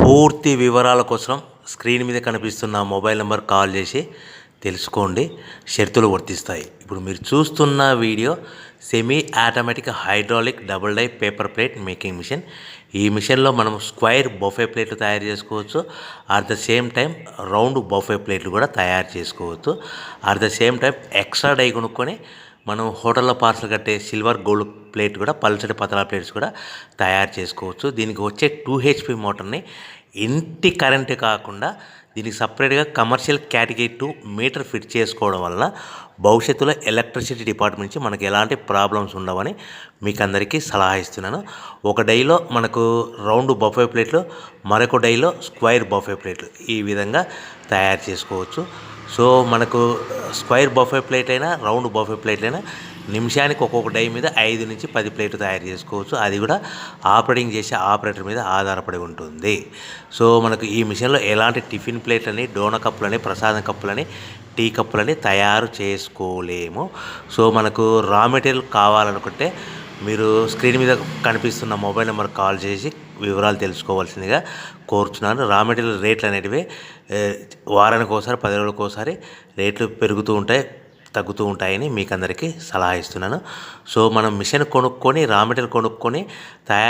పూర్తి వివరాల కోసం స్క్రీన్ మీద కనిపిస్తున్న మొబైల్ నెంబర్ కాల్ చేసి తెలుసుకోండి. షరతులు వర్తిస్తాయి. ఇప్పుడు మీరు చూస్తున్న video semi automatic hydraulic double die paper plate making machine. ఈ మిషన్లో మనం స్క్వైర్ బఫే ప్లేట్లు తయారు చేసుకోవచ్చు. At the same time round buffet ప్లేట్లు కూడా తయారు చేసుకోవచ్చు. At the same time extra die కొనుక్కొని మనం హోటల్లో పార్సల్ కట్టే సిల్వర్ గోల్డ్ ప్లేట్ కూడా పల్చటి పతలా ప్లేట్స్ కూడా తయారు చేసుకోవచ్చు. దీనికి వచ్చే 2 HP మోటార్ని ఇంటి కరెంటు కాకుండా దీనికి సపరేట్గా కమర్షియల్ కేటగిరీ 2 మీటర్ ఫిట్ చేసుకోవడం వల్ల భవిష్యత్తులో ఎలక్ట్రిసిటీ డిపార్ట్మెంట్ నుంచి మనకి ఎలాంటి ప్రాబ్లమ్స్ ఉండవని మీకు అందరికీ సలహా ఇస్తున్నాను. ఒక డైలో మనకు రౌండ్ బఫే ప్లేట్లు, మరొక డైలో స్క్వైర్ బఫే ప్లేట్లు ఈ విధంగా తయారు చేసుకోవచ్చు. సో మనకు స్క్వైర్ బఫే ప్లేట్ అయినా రౌండ్ బఫే ప్లేట్ అయినా నిమిషానికి ఒక్కొక్క డై మీద 5 నుంచి 10 ప్లేట్లు తయారు చేసుకోవచ్చు. అది కూడా ఆపరేటింగ్ చేసే ఆపరేటర్ మీద ఆధారపడి ఉంటుంది. సో మనకు ఈ మిషన్లో ఎలాంటి టిఫిన్ ప్లేట్లని, డోనా కప్పులని, ప్రసాదం కప్పులని, టీ కప్పులని తయారు చేసుకోలేము. సో మనకు రా మెటీరియల్ కావాలనుకుంటే మీరు స్క్రీన్ మీద కనిపిస్తున్న మొబైల్ నెంబర్ కాల్ చేసి వివరాలు తెలుసుకోవాల్సిందిగా కోరుచున్నాను. రా మెటీరియల్ రేట్లు అనేటివి వారానికి ఒకసారి, 10 రోజులకు ఒకసారి రేట్లు పెరుగుతూ ఉంటాయి, తగ్గుతూ ఉంటాయని మీకు అందరికీ సలహా ఇస్తున్నాను. సో మనం మిషన్ కొనుక్కొని రా మెటీరియల్ కొనుక్కొని తయారు